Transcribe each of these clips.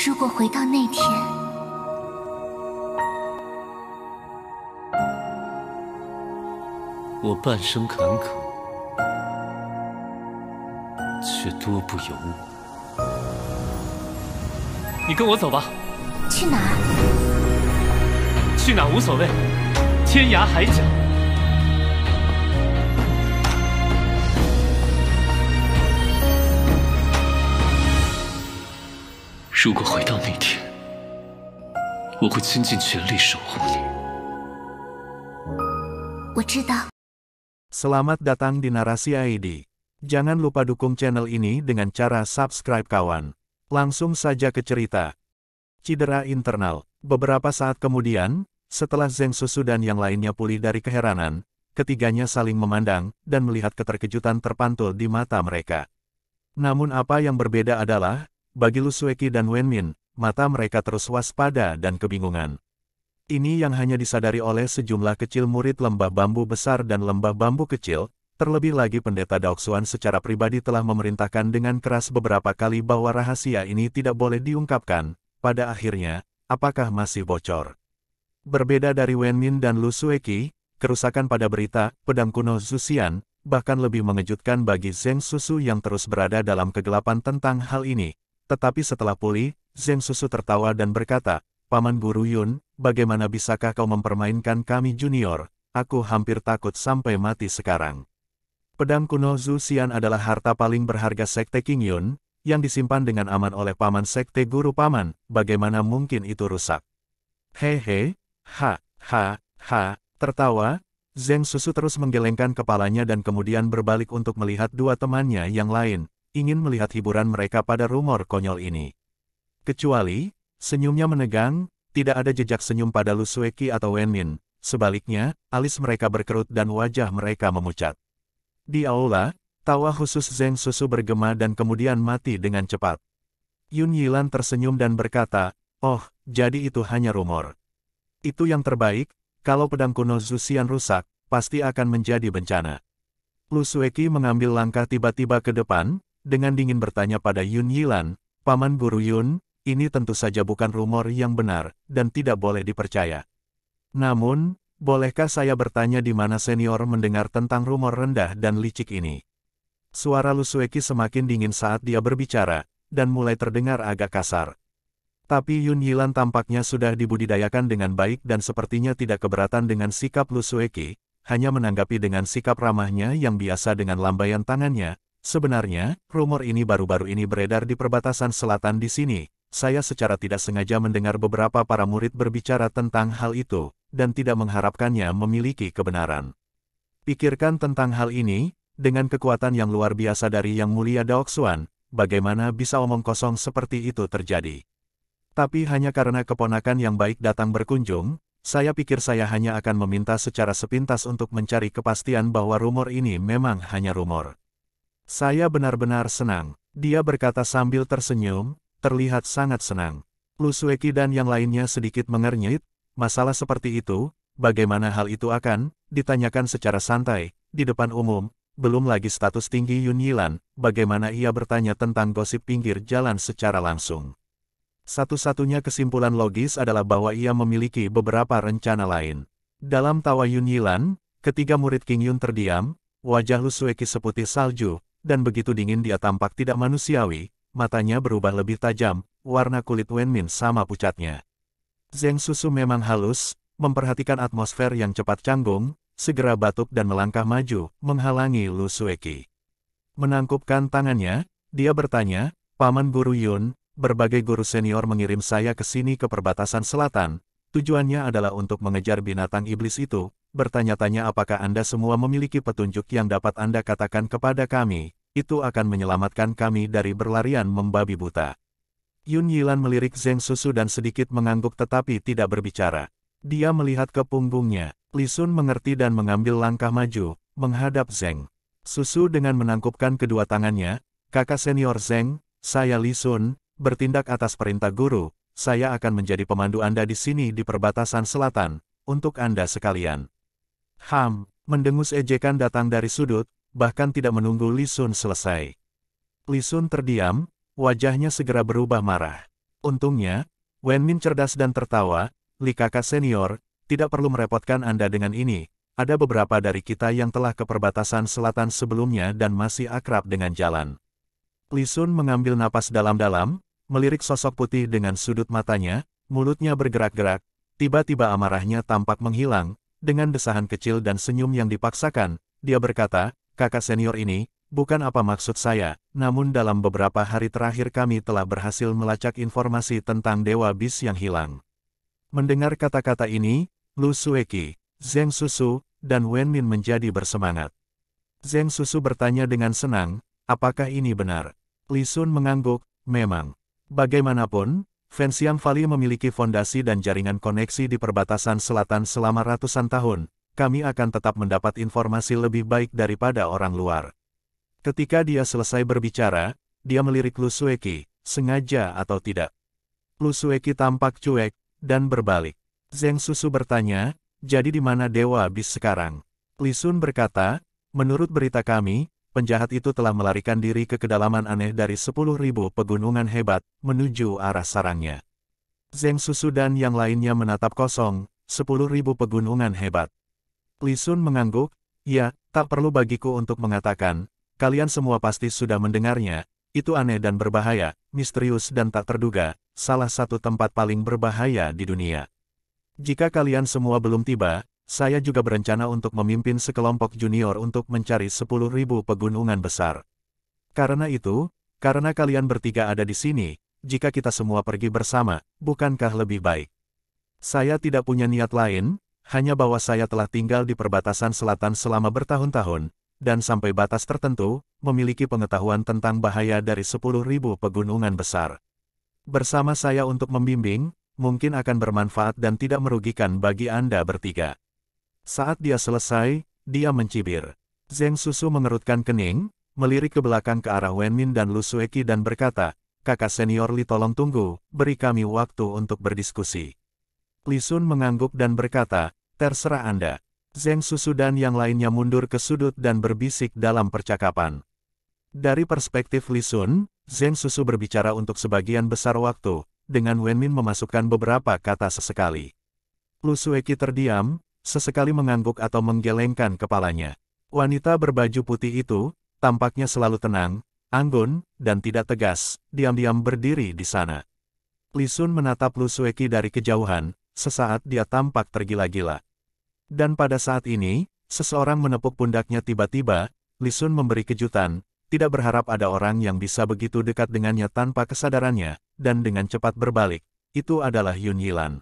如果回到那天，我半生坎坷，却多不由我。你跟我走吧。去哪儿？去哪无所谓，天涯海角。如果回到那天，我会倾尽全力守护你。我知道。 Selamat datang di Narasi ID. Jangan lupa dukung channel ini dengan cara subscribe kawan. Langsung saja ke cerita. Cedera internal. Beberapa saat kemudian, setelah Zheng Susu dan yang lainnya pulih dari keheranan, ketiganya saling memandang dan melihat keterkejutan terpantul di mata mereka. Namun apa yang berbeda adalah, bagi Lu Sueki dan Wen Min, mata mereka terus waspada dan kebingungan. Ini yang hanya disadari oleh sejumlah kecil murid lembah bambu besar dan lembah bambu kecil, terlebih lagi pendeta Daoxuan secara pribadi telah memerintahkan dengan keras beberapa kali bahwa rahasia ini tidak boleh diungkapkan. Pada akhirnya, apakah masih bocor? Berbeda dari Wen Min dan Lu Sueki, kerusakan pada berita, pedang kuno Zuxian, bahkan lebih mengejutkan bagi Zheng Susu yang terus berada dalam kegelapan tentang hal ini. Tetapi setelah pulih, Zheng Susu tertawa dan berkata, "Paman Guru Yun, bagaimana bisakah kau mempermainkan kami junior? Aku hampir takut sampai mati sekarang." Pedang kuno Zuxian adalah harta paling berharga Sekte King Yun, yang disimpan dengan aman oleh Paman Sekte Guru Paman, bagaimana mungkin itu rusak? Hehe, ha, tertawa, Zheng Susu terus menggelengkan kepalanya dan kemudian berbalik untuk melihat dua temannya yang lain, ingin melihat hiburan mereka pada rumor konyol ini. Kecuali, senyumnya menegang, tidak ada jejak senyum pada Lu Sueki atau Wen Min, sebaliknya, alis mereka berkerut dan wajah mereka memucat. Di aula, tawa khusus Zheng Susu bergema dan kemudian mati dengan cepat. Yun Yilan tersenyum dan berkata, "Oh, jadi itu hanya rumor. Itu yang terbaik, kalau pedang kuno Zuxian rusak, pasti akan menjadi bencana." Lu Sueki mengambil langkah tiba-tiba ke depan, dengan dingin bertanya pada Yun Yilan, "Paman Guru Yun, ini tentu saja bukan rumor yang benar, dan tidak boleh dipercaya. Namun, bolehkah saya bertanya di mana senior mendengar tentang rumor rendah dan licik ini?" Suara Lu Sueki semakin dingin saat dia berbicara, dan mulai terdengar agak kasar. Tapi Yun Yilan tampaknya sudah dibudidayakan dengan baik dan sepertinya tidak keberatan dengan sikap Lu Sueki, hanya menanggapi dengan sikap ramahnya yang biasa dengan lambaian tangannya. "Sebenarnya, rumor ini baru-baru ini beredar di perbatasan selatan di sini. Saya secara tidak sengaja mendengar beberapa para murid berbicara tentang hal itu, dan tidak mengharapkannya memiliki kebenaran. Pikirkan tentang hal ini, dengan kekuatan yang luar biasa dari Yang Mulia Daoxuan, bagaimana bisa omong kosong seperti itu terjadi? Tapi hanya karena keponakan yang baik datang berkunjung, saya pikir saya hanya akan meminta secara sepintas untuk mencari kepastian bahwa rumor ini memang hanya rumor." "Saya benar-benar senang," dia berkata sambil tersenyum, terlihat sangat senang. Lu Sueki dan yang lainnya sedikit mengernyit, masalah seperti itu, bagaimana hal itu akan ditanyakan secara santai, di depan umum, belum lagi status tinggi Yun Yilan, bagaimana ia bertanya tentang gosip pinggir jalan secara langsung. Satu-satunya kesimpulan logis adalah bahwa ia memiliki beberapa rencana lain. Dalam tawa Yun Yilan, ketiga murid King Yun terdiam, wajah Lu Sueki seputih salju, dan begitu dingin dia tampak tidak manusiawi, matanya berubah lebih tajam, warna kulit Wen Min sama pucatnya. Zheng Susu memang halus, memperhatikan atmosfer yang cepat canggung, segera batuk dan melangkah maju, menghalangi Lu Sueki. Menangkupkan tangannya, dia bertanya, "Paman Guru Yun, berbagai guru senior mengirim saya ke sini ke perbatasan selatan. Tujuannya adalah untuk mengejar binatang iblis itu. Bertanya-tanya apakah Anda semua memiliki petunjuk yang dapat Anda katakan kepada kami, itu akan menyelamatkan kami dari berlarian membabi buta." Yun Yilan melirik Zheng Susu dan sedikit mengangguk tetapi tidak berbicara. Dia melihat ke punggungnya. Li Sun mengerti dan mengambil langkah maju, menghadap Zheng Susu dengan menangkupkan kedua tangannya. "Kakak senior Zheng, saya Li Sun, bertindak atas perintah guru, saya akan menjadi pemandu Anda di sini di perbatasan selatan, untuk Anda sekalian." Mendengus ejekan datang dari sudut, bahkan tidak menunggu Li Sun selesai. Li Sun terdiam, wajahnya segera berubah marah. Untungnya, Wenmin cerdas dan tertawa, Li kakak senior, tidak perlu merepotkan Anda dengan ini. Ada beberapa dari kita yang telah ke perbatasan selatan sebelumnya dan masih akrab dengan jalan. Li Sun mengambil napas dalam-dalam, melirik sosok putih dengan sudut matanya, mulutnya bergerak-gerak, tiba-tiba amarahnya tampak menghilang, dengan desahan kecil dan senyum yang dipaksakan, dia berkata, kakak senior ini, bukan apa maksud saya, namun dalam beberapa hari terakhir kami telah berhasil melacak informasi tentang Dewa Bis yang hilang. Mendengar kata-kata ini, Lu Sueki, Zheng Susu, dan Wenmin menjadi bersemangat. Zheng Susu bertanya dengan senang, apakah ini benar? Li Sun mengangguk, memang. Bagaimanapun, Fanxiang Valley memiliki fondasi dan jaringan koneksi di perbatasan selatan selama ratusan tahun, kami akan tetap mendapat informasi lebih baik daripada orang luar. Ketika dia selesai berbicara, dia melirik Lu Sueki, sengaja atau tidak. Lu Sueki tampak cuek, dan berbalik. Zheng Susu bertanya, jadi di mana Dewa Bis sekarang? Li Sun berkata, menurut berita kami, penjahat itu telah melarikan diri ke kedalaman aneh dari 10.000 pegunungan hebat, menuju arah sarangnya. Zheng Susu dan yang lainnya menatap kosong, 10.000 pegunungan hebat. Li Sun mengangguk, ya, tak perlu bagiku untuk mengatakan, kalian semua pasti sudah mendengarnya, itu aneh dan berbahaya, misterius dan tak terduga, salah satu tempat paling berbahaya di dunia. Jika kalian semua belum tiba, saya juga berencana untuk memimpin sekelompok junior untuk mencari 10.000 pegunungan besar. Karena itu, karena kalian bertiga ada di sini, jika kita semua pergi bersama, bukankah lebih baik? Saya tidak punya niat lain, hanya bahwa saya telah tinggal di perbatasan selatan selama bertahun-tahun, dan sampai batas tertentu, memiliki pengetahuan tentang bahaya dari 10.000 pegunungan besar. Bersama saya untuk membimbing, mungkin akan bermanfaat dan tidak merugikan bagi Anda bertiga. Saat dia selesai, dia mencibir. Zheng Susu mengerutkan kening, melirik ke belakang ke arah Wenmin dan Lu Sueki dan berkata, kakak senior Li tolong tunggu, beri kami waktu untuk berdiskusi. Li Sun mengangguk dan berkata, terserah Anda. Zheng Susu dan yang lainnya mundur ke sudut dan berbisik dalam percakapan. Dari perspektif Li Sun, Zheng Susu berbicara untuk sebagian besar waktu, dengan Wenmin memasukkan beberapa kata sesekali. Lu Sueki terdiam, sesekali mengangguk atau menggelengkan kepalanya. Wanita berbaju putih itu, tampaknya selalu tenang, anggun, dan tidak tegas, diam-diam berdiri di sana. Li Sun menatap Lu Sueki dari kejauhan, sesaat dia tampak tergila-gila. Dan pada saat ini, seseorang menepuk pundaknya tiba-tiba, Li Sun memberi kejutan, tidak berharap ada orang yang bisa begitu dekat dengannya tanpa kesadarannya, dan dengan cepat berbalik, itu adalah Yun Yilan.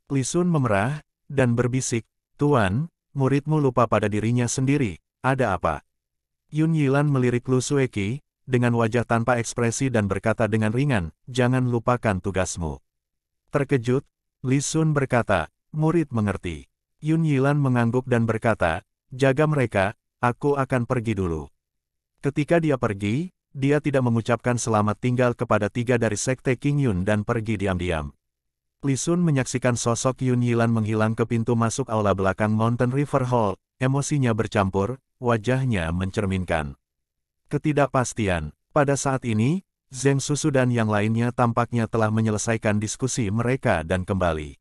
Li Sun memerah, dan berbisik, Tuan, muridmu lupa pada dirinya sendiri, ada apa? Yun Yilan melirik Lu Sueki, dengan wajah tanpa ekspresi dan berkata dengan ringan, jangan lupakan tugasmu. Terkejut, Li Sun berkata, murid mengerti. Yun Yilan mengangguk dan berkata, jaga mereka, aku akan pergi dulu. Ketika dia pergi, dia tidak mengucapkan selamat tinggal kepada 3 dari sekte King Yun dan pergi diam-diam. Li Sun menyaksikan sosok Yun Yilan menghilang ke pintu masuk aula belakang Mountain River Hall, emosinya bercampur, wajahnya mencerminkan ketidakpastian. Pada saat ini, Zheng Susu dan yang lainnya tampaknya telah menyelesaikan diskusi mereka dan kembali.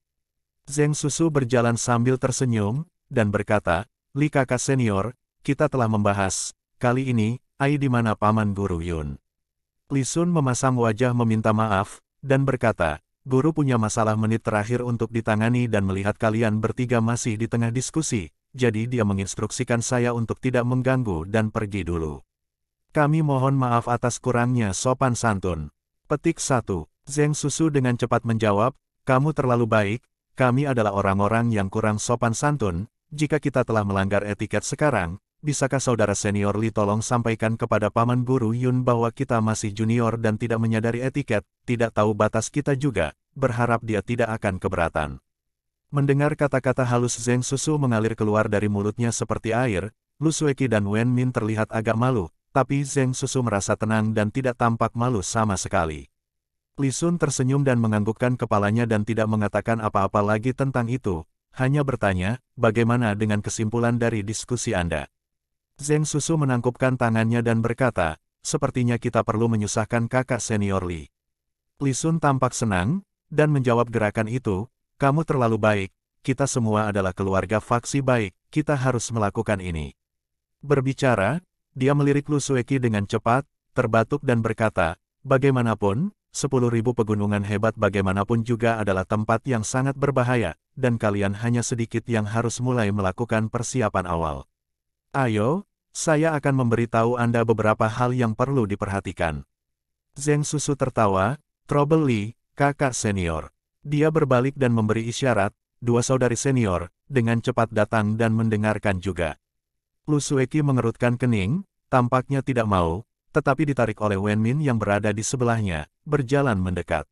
Zheng Susu berjalan sambil tersenyum, dan berkata, Li kakak senior, kita telah membahas, kali ini, ai di mana paman guru Yun. Li Sun memasang wajah meminta maaf, dan berkata, guru punya masalah menit terakhir untuk ditangani dan melihat kalian bertiga masih di tengah diskusi, jadi dia menginstruksikan saya untuk tidak mengganggu dan pergi dulu. Kami mohon maaf atas kurangnya sopan santun. Petik 1. Zheng Susu dengan cepat menjawab, kamu terlalu baik, kami adalah orang-orang yang kurang sopan santun, jika kita telah melanggar etiket sekarang, bisakah saudara senior Li tolong sampaikan kepada paman guru Yun bahwa kita masih junior dan tidak menyadari etiket, tidak tahu batas kita juga, berharap dia tidak akan keberatan. Mendengar kata-kata halus Zheng Susu mengalir keluar dari mulutnya seperti air, Lu Sueki dan Wenmin terlihat agak malu, tapi Zheng Susu merasa tenang dan tidak tampak malu sama sekali. Li Sun tersenyum dan menganggukkan kepalanya dan tidak mengatakan apa-apa lagi tentang itu, hanya bertanya, bagaimana dengan kesimpulan dari diskusi Anda? Zheng Susu menangkupkan tangannya dan berkata, sepertinya kita perlu menyusahkan kakak senior Li. Li Sun tampak senang, dan menjawab gerakan itu, kamu terlalu baik, kita semua adalah keluarga faksi baik, kita harus melakukan ini. Berbicara, dia melirik Lu Sueki dengan cepat, terbatuk dan berkata, bagaimanapun, 10.000 pegunungan hebat bagaimanapun juga adalah tempat yang sangat berbahaya, dan kalian hanya sedikit yang harus mulai melakukan persiapan awal. Ayo, saya akan memberitahu Anda beberapa hal yang perlu diperhatikan. Zheng Susu tertawa, Trouble Li, kakak senior. Dia berbalik dan memberi isyarat, dua saudari senior, dengan cepat datang dan mendengarkan juga. Lu Sueki mengerutkan kening, tampaknya tidak mau, tetapi ditarik oleh Wen Min yang berada di sebelahnya, berjalan mendekat.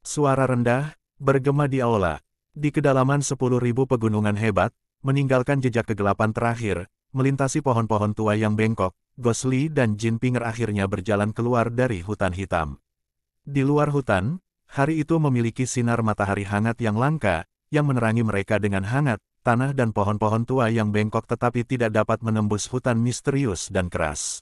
Suara rendah, bergema di aula. Di kedalaman 10.000 pegunungan hebat, meninggalkan jejak kegelapan terakhir, melintasi pohon-pohon tua yang bengkok, Ghost Li dan Jin Pinger akhirnya berjalan keluar dari hutan hitam. Di luar hutan, hari itu memiliki sinar matahari hangat yang langka, yang menerangi mereka dengan hangat, tanah dan pohon-pohon tua yang bengkok tetapi tidak dapat menembus hutan misterius dan keras.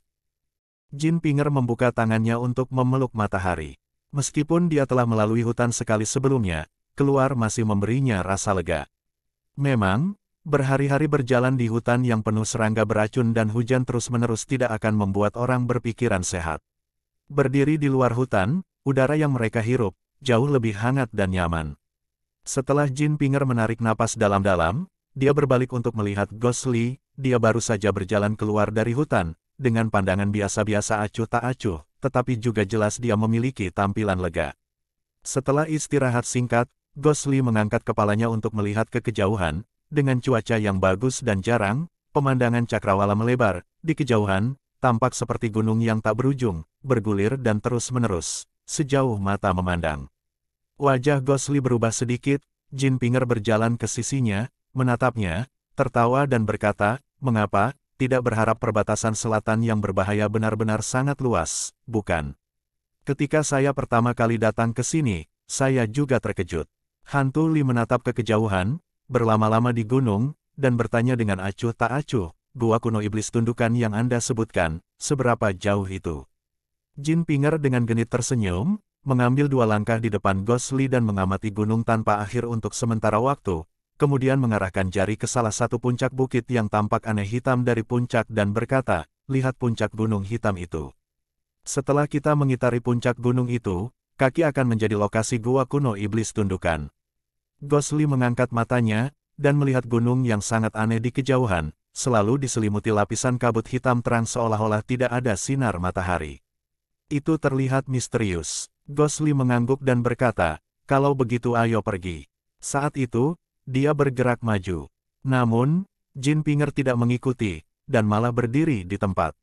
Jin Pinger membuka tangannya untuk memeluk matahari. Meskipun dia telah melalui hutan sekali sebelumnya, keluar masih memberinya rasa lega. Memang, berhari-hari berjalan di hutan yang penuh serangga beracun dan hujan terus-menerus tidak akan membuat orang berpikiran sehat. Berdiri di luar hutan, udara yang mereka hirup, jauh lebih hangat dan nyaman. Setelah Jin Pinger menarik napas dalam-dalam, dia berbalik untuk melihat Ghost Li, dia baru saja berjalan keluar dari hutan, dengan pandangan biasa-biasa acuh tak acuh, tetapi juga jelas dia memiliki tampilan lega. Setelah istirahat singkat, Ghost Li mengangkat kepalanya untuk melihat ke kejauhan. Dengan cuaca yang bagus dan jarang, pemandangan cakrawala melebar. Di kejauhan, tampak seperti gunung yang tak berujung, bergulir dan terus-menerus, sejauh mata memandang. Wajah Ghost Li berubah sedikit, Jin Pinger berjalan ke sisinya, menatapnya, tertawa dan berkata, mengapa, tidak berharap perbatasan selatan yang berbahaya benar-benar sangat luas, bukan? Ketika saya pertama kali datang ke sini, saya juga terkejut. Hantu Li menatap ke kejauhan, berlama-lama di gunung, dan bertanya dengan acuh tak acuh, gua kuno iblis tundukan yang Anda sebutkan, seberapa jauh itu? Jin Pinger dengan genit tersenyum, mengambil dua langkah di depan Ghost Li dan mengamati gunung tanpa akhir untuk sementara waktu, kemudian mengarahkan jari ke salah satu puncak bukit yang tampak aneh hitam dari puncak dan berkata, lihat puncak gunung hitam itu. Setelah kita mengitari puncak gunung itu, kaki akan menjadi lokasi gua kuno iblis tundukan. Ghost Li mengangkat matanya, dan melihat gunung yang sangat aneh di kejauhan, selalu diselimuti lapisan kabut hitam terang seolah-olah tidak ada sinar matahari. Itu terlihat misterius. Ghost Li mengangguk dan berkata, kalau begitu ayo pergi. Saat itu, dia bergerak maju. Namun, Jin Pinger tidak mengikuti, dan malah berdiri di tempat.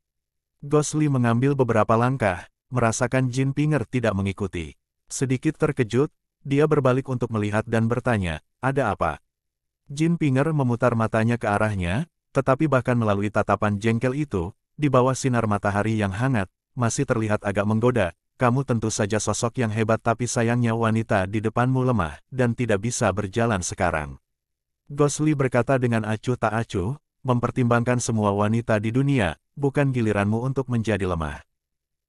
Ghost Li mengambil beberapa langkah, merasakan Jin Pinger tidak mengikuti. Sedikit terkejut, dia berbalik untuk melihat dan bertanya, ada apa? Jin Pinger memutar matanya ke arahnya, tetapi bahkan melalui tatapan jengkel itu, di bawah sinar matahari yang hangat, masih terlihat agak menggoda. Kamu tentu saja sosok yang hebat tapi sayangnya wanita di depanmu lemah, dan tidak bisa berjalan sekarang. Ghost Li berkata dengan acuh tak acuh, mempertimbangkan semua wanita di dunia, bukan giliranmu untuk menjadi lemah.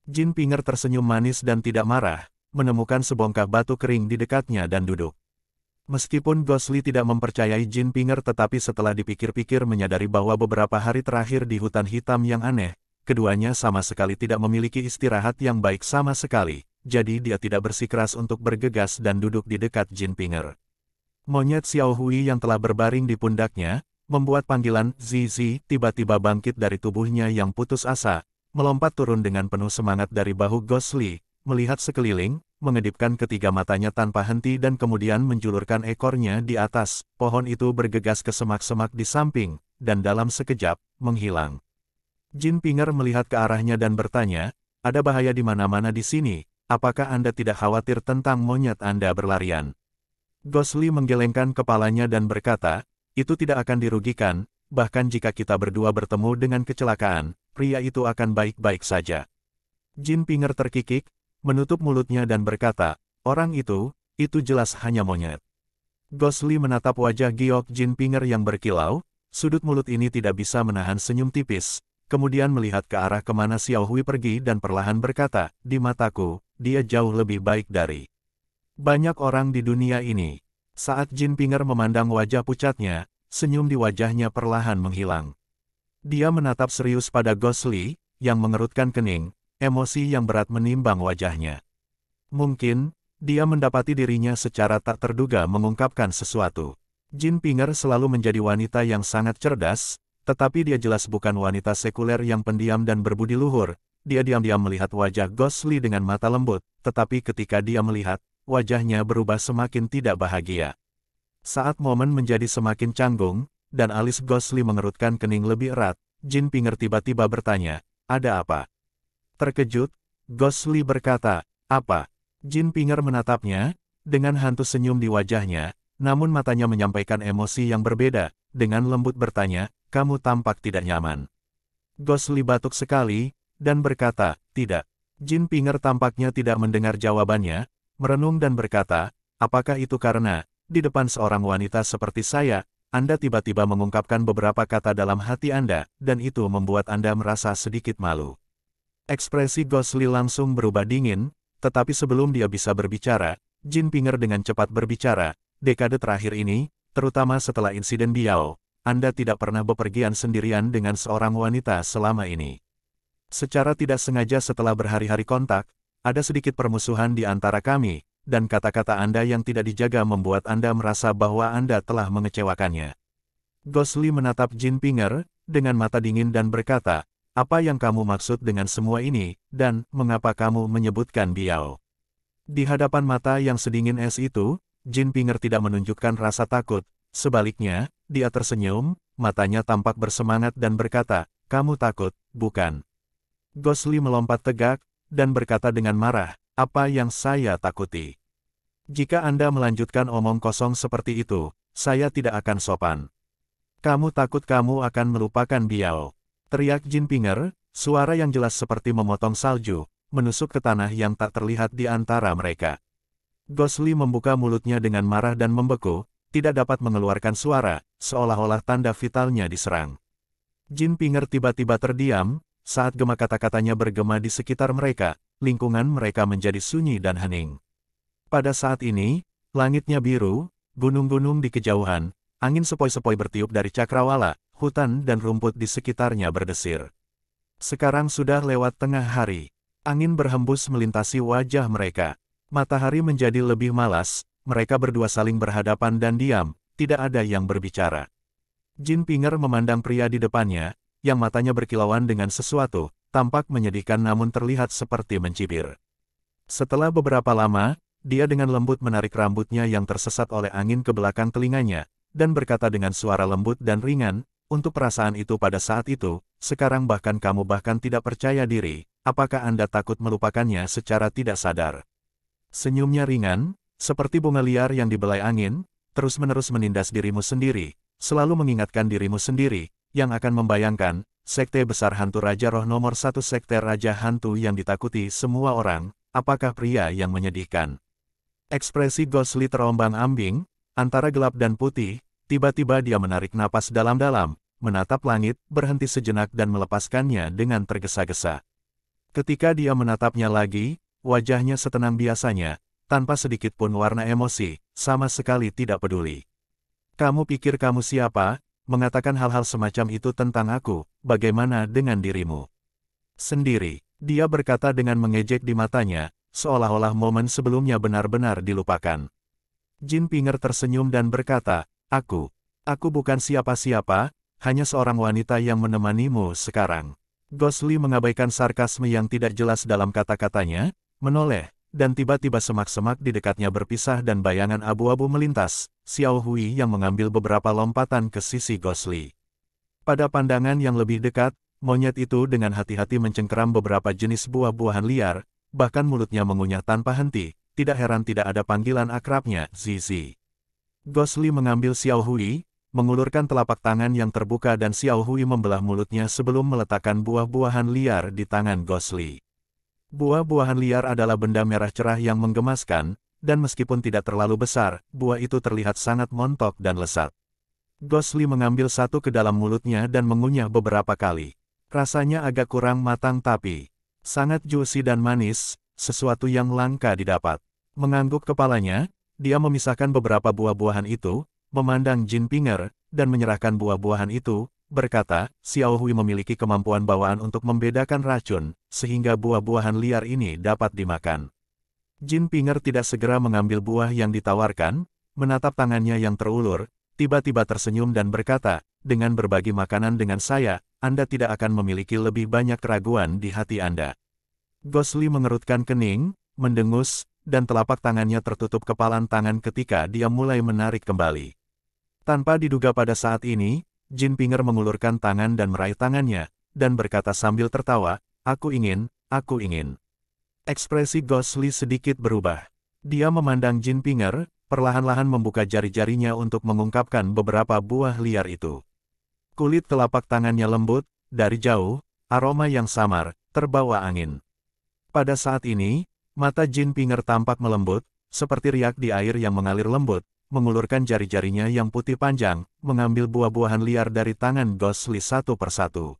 Jin Pinger tersenyum manis dan tidak marah, menemukan sebongkah batu kering di dekatnya dan duduk. Meskipun Ghost Li tidak mempercayai Jin Pinger tetapi setelah dipikir-pikir menyadari bahwa beberapa hari terakhir di hutan hitam yang aneh, keduanya sama sekali tidak memiliki istirahat yang baik sama sekali, jadi dia tidak bersikeras untuk bergegas dan duduk di dekat Jin Pinger. Monyet Xiao Hui yang telah berbaring di pundaknya, membuat panggilan Zizi tiba-tiba bangkit dari tubuhnya yang putus asa, melompat turun dengan penuh semangat dari bahu Ghost Li, melihat sekeliling, mengedipkan ketiga matanya tanpa henti dan kemudian menjulurkan ekornya di atas. Pohon itu bergegas ke semak-semak di samping, dan dalam sekejap, menghilang. Jin Pinger melihat ke arahnya dan bertanya, ada bahaya di mana-mana di sini, apakah Anda tidak khawatir tentang monyet Anda berlarian? Ghost Li menggelengkan kepalanya dan berkata, itu tidak akan dirugikan, bahkan jika kita berdua bertemu dengan kecelakaan, pria itu akan baik-baik saja. Jin Pinger terkikik, menutup mulutnya dan berkata, orang itu jelas hanya monyet. Ghost Li menatap wajah giok Jin Pinger yang berkilau, sudut mulut ini tidak bisa menahan senyum tipis, kemudian melihat ke arah kemana Xiao Hui pergi dan perlahan berkata, di mataku, dia jauh lebih baik dari banyak orang di dunia ini. Saat Jin Pinger memandang wajah pucatnya, senyum di wajahnya perlahan menghilang. Dia menatap serius pada Ghostly, yang mengerutkan kening, emosi yang berat menimbang wajahnya. Mungkin, dia mendapati dirinya secara tak terduga mengungkapkan sesuatu. Jin Pinger selalu menjadi wanita yang sangat cerdas, tetapi dia jelas bukan wanita sekuler yang pendiam dan berbudi luhur. Dia diam-diam melihat wajah Ghostly dengan mata lembut, tetapi ketika dia melihat, wajahnya berubah semakin tidak bahagia. Saat momen menjadi semakin canggung, dan alis Ghostly mengerutkan kening lebih erat, Jin Pinger tiba-tiba bertanya, "Ada apa?" Terkejut, Ghostly berkata, "Apa?" Jin Pinger menatapnya, dengan hantu senyum di wajahnya, namun matanya menyampaikan emosi yang berbeda, dengan lembut bertanya, "Kamu tampak tidak nyaman." Ghostly batuk sekali, dan berkata, "Tidak." Jin Pinger tampaknya tidak mendengar jawabannya, merenung dan berkata, "Apakah itu karena, di depan seorang wanita seperti saya, Anda tiba-tiba mengungkapkan beberapa kata dalam hati Anda, dan itu membuat Anda merasa sedikit malu?" Ekspresi Ghostly langsung berubah dingin, tetapi sebelum dia bisa berbicara, Jin Pinger dengan cepat berbicara, "Dekade terakhir ini, terutama setelah insiden Biao, Anda tidak pernah bepergian sendirian dengan seorang wanita selama ini. Secara tidak sengaja setelah berhari-hari kontak, ada sedikit permusuhan di antara kami, dan kata-kata Anda yang tidak dijaga membuat Anda merasa bahwa Anda telah mengecewakannya." Ghostly menatap Jin Pinger, dengan mata dingin dan berkata, "Apa yang kamu maksud dengan semua ini, dan mengapa kamu menyebutkan Biao?" Di hadapan mata yang sedingin es itu, Jin Pinger tidak menunjukkan rasa takut, sebaliknya, dia tersenyum, matanya tampak bersemangat dan berkata, "Kamu takut, bukan?" Ghostly melompat tegak, dan berkata dengan marah, "Apa yang saya takuti? Jika Anda melanjutkan omong kosong seperti itu, saya tidak akan sopan." "Kamu takut kamu akan melupakan Biao?" teriak Jin Pinger, suara yang jelas seperti memotong salju, menusuk ke tanah yang tak terlihat di antara mereka. Ghostly membuka mulutnya dengan marah dan membeku, tidak dapat mengeluarkan suara, seolah-olah tanda vitalnya diserang. Jin Pinger tiba-tiba terdiam, saat gema kata-katanya bergema di sekitar mereka, lingkungan mereka menjadi sunyi dan hening. Pada saat ini, langitnya biru, gunung-gunung di kejauhan, angin sepoi-sepoi bertiup dari cakrawala, hutan dan rumput di sekitarnya berdesir. Sekarang sudah lewat tengah hari. Angin berhembus melintasi wajah mereka. Matahari menjadi lebih malas, mereka berdua saling berhadapan dan diam, tidak ada yang berbicara. Jin Pinger memandang pria di depannya, yang matanya berkilauan dengan sesuatu, tampak menyedihkan namun terlihat seperti mencibir. Setelah beberapa lama, dia dengan lembut menarik rambutnya yang tersesat oleh angin ke belakang telinganya, dan berkata dengan suara lembut dan ringan, "Untuk perasaan itu pada saat itu, sekarang bahkan kamu bahkan tidak percaya diri, apakah Anda takut melupakannya secara tidak sadar?" Senyumnya ringan, seperti bunga liar yang dibelai angin, terus-menerus menindas dirimu sendiri, selalu mengingatkan dirimu sendiri, yang akan membayangkan, sekte besar hantu Raja Roh nomor 1 sekte Raja Hantu yang ditakuti semua orang, apakah pria yang menyedihkan? Ekspresi Ghostly terombang-ambing, antara gelap dan putih, tiba-tiba dia menarik napas dalam-dalam, menatap langit, berhenti sejenak dan melepaskannya dengan tergesa-gesa. Ketika dia menatapnya lagi, wajahnya setenang biasanya, tanpa sedikit pun warna emosi, sama sekali tidak peduli. "Kamu pikir kamu siapa? Mengatakan hal-hal semacam itu tentang aku, bagaimana dengan dirimu sendiri?" Dia berkata dengan mengejek di matanya, seolah-olah momen sebelumnya benar-benar dilupakan. Jin Pinger tersenyum dan berkata, Aku bukan siapa-siapa, hanya seorang wanita yang menemanimu sekarang." Ghostly mengabaikan sarkasme yang tidak jelas dalam kata-katanya, menoleh, dan tiba-tiba semak-semak di dekatnya berpisah dan bayangan abu-abu melintas, Xiao Hui yang mengambil beberapa lompatan ke sisi Ghostly. Pada pandangan yang lebih dekat, monyet itu dengan hati-hati mencengkeram beberapa jenis buah-buahan liar, bahkan mulutnya mengunyah tanpa henti, tidak heran tidak ada panggilan akrabnya, Zizi. Ghostly mengambil Xiao Hui, mengulurkan telapak tangan yang terbuka dan Xiao Hui membelah mulutnya sebelum meletakkan buah-buahan liar di tangan Ghostly. Buah-buahan liar adalah benda merah cerah yang menggemaskan, dan meskipun tidak terlalu besar, buah itu terlihat sangat montok dan lezat. Ghostly mengambil satu ke dalam mulutnya dan mengunyah beberapa kali. Rasanya agak kurang matang tapi sangat juicy dan manis, sesuatu yang langka didapat. Mengangguk kepalanya, dia memisahkan beberapa buah-buahan itu, memandang Jin Pinger, dan menyerahkan buah-buahan itu, berkata, Xiao Hui memiliki kemampuan bawaan untuk membedakan racun, sehingga buah-buahan liar ini dapat dimakan. Jin Pinger tidak segera mengambil buah yang ditawarkan, menatap tangannya yang terulur, tiba-tiba tersenyum dan berkata, dengan berbagi makanan dengan saya, Anda tidak akan memiliki lebih banyak keraguan di hati Anda. Gosli mengerutkan kening, mendengus, dan telapak tangannya tertutup kepalan tangan ketika dia mulai menarik kembali. Tanpa diduga pada saat ini, Jin Pinger mengulurkan tangan dan meraih tangannya, dan berkata sambil tertawa, aku ingin. Ekspresi Gosli sedikit berubah. Dia memandang Jin Pinger, perlahan-lahan membuka jari-jarinya untuk mengungkapkan beberapa buah liar itu. Kulit telapak tangannya lembut, dari jauh, aroma yang samar, terbawa angin. Pada saat ini, mata Jin Pinger tampak melembut, seperti riak di air yang mengalir lembut, mengulurkan jari-jarinya yang putih panjang, mengambil buah-buahan liar dari tangan Gosli satu persatu.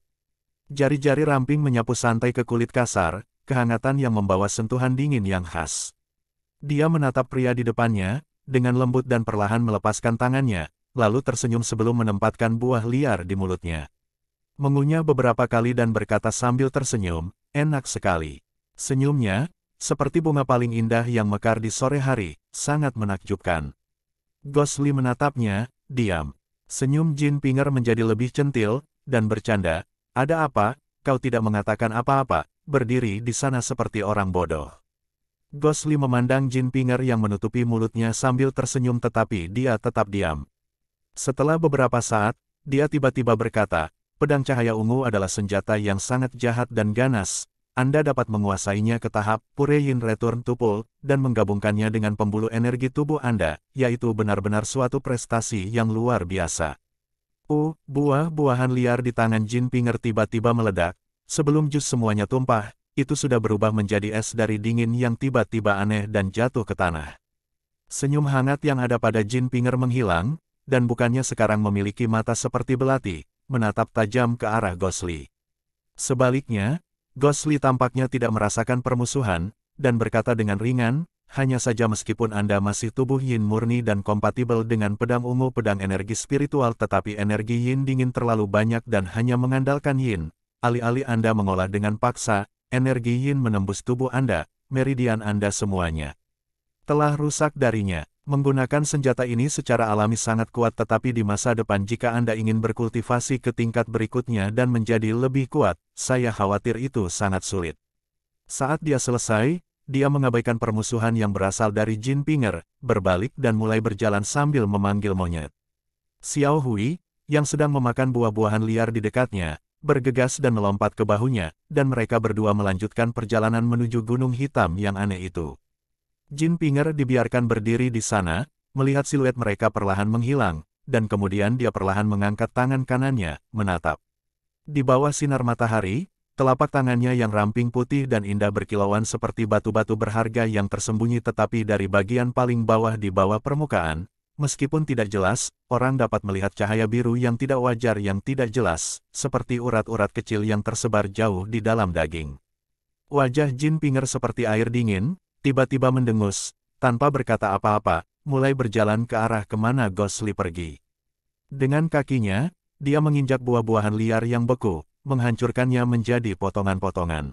Jari-jari ramping menyapu santai ke kulit kasar, kehangatan yang membawa sentuhan dingin yang khas. Dia menatap pria di depannya, dengan lembut dan perlahan melepaskan tangannya, lalu tersenyum sebelum menempatkan buah liar di mulutnya. Mengunyah beberapa kali dan berkata sambil tersenyum, enak sekali. Senyumnya, seperti bunga paling indah yang mekar di sore hari, sangat menakjubkan. Gosli menatapnya, diam. Senyum Jin Pinger menjadi lebih centil, dan bercanda, ada apa, kau tidak mengatakan apa-apa, berdiri di sana seperti orang bodoh. Gosli memandang Jin Pinger yang menutupi mulutnya sambil tersenyum tetapi dia tetap diam. Setelah beberapa saat, dia tiba-tiba berkata, pedang cahaya ungu adalah senjata yang sangat jahat dan ganas. Anda dapat menguasainya ke tahap Pureyin Return to Pull, dan menggabungkannya dengan pembuluh energi tubuh Anda, yaitu benar-benar suatu prestasi yang luar biasa. Buah-buahan liar di tangan Jin Pinger tiba-tiba meledak. Sebelum jus semuanya tumpah, itu sudah berubah menjadi es dari dingin yang tiba-tiba aneh dan jatuh ke tanah. Senyum hangat yang ada pada Jin Pinger menghilang, dan bukannya sekarang memiliki mata seperti belati, menatap tajam ke arah Gosli. Sebaliknya, Gosli tampaknya tidak merasakan permusuhan, dan berkata dengan ringan, hanya saja meskipun Anda masih tubuh Yin murni dan kompatibel dengan pedang ungu pedang energi spiritual tetapi energi Yin dingin terlalu banyak dan hanya mengandalkan Yin. Alih-alih Anda mengolah dengan paksa, energi Yin menembus tubuh Anda, meridian Anda semuanya telah rusak darinya. Menggunakan senjata ini secara alami sangat kuat tetapi di masa depan jika Anda ingin berkultivasi ke tingkat berikutnya dan menjadi lebih kuat, saya khawatir itu sangat sulit. Saat dia selesai, dia mengabaikan permusuhan yang berasal dari Jin Pinger, berbalik dan mulai berjalan sambil memanggil monyet. Xiao Hui, yang sedang memakan buah-buahan liar di dekatnya, bergegas dan melompat ke bahunya, dan mereka berdua melanjutkan perjalanan menuju gunung hitam yang aneh itu. Jin Pinger dibiarkan berdiri di sana, melihat siluet mereka perlahan menghilang, dan kemudian dia perlahan mengangkat tangan kanannya, menatap. Di bawah sinar matahari, telapak tangannya yang ramping putih dan indah berkilauan seperti batu-batu berharga yang tersembunyi tetapi dari bagian paling bawah di bawah permukaan, meskipun tidak jelas, orang dapat melihat cahaya biru yang tidak wajar yang tidak jelas, seperti urat-urat kecil yang tersebar jauh di dalam daging. Wajah Jin Pinger seperti air dingin, tiba-tiba mendengus, tanpa berkata apa-apa, mulai berjalan ke arah kemana Gosli pergi. Dengan kakinya, dia menginjak buah-buahan liar yang beku, menghancurkannya menjadi potongan-potongan.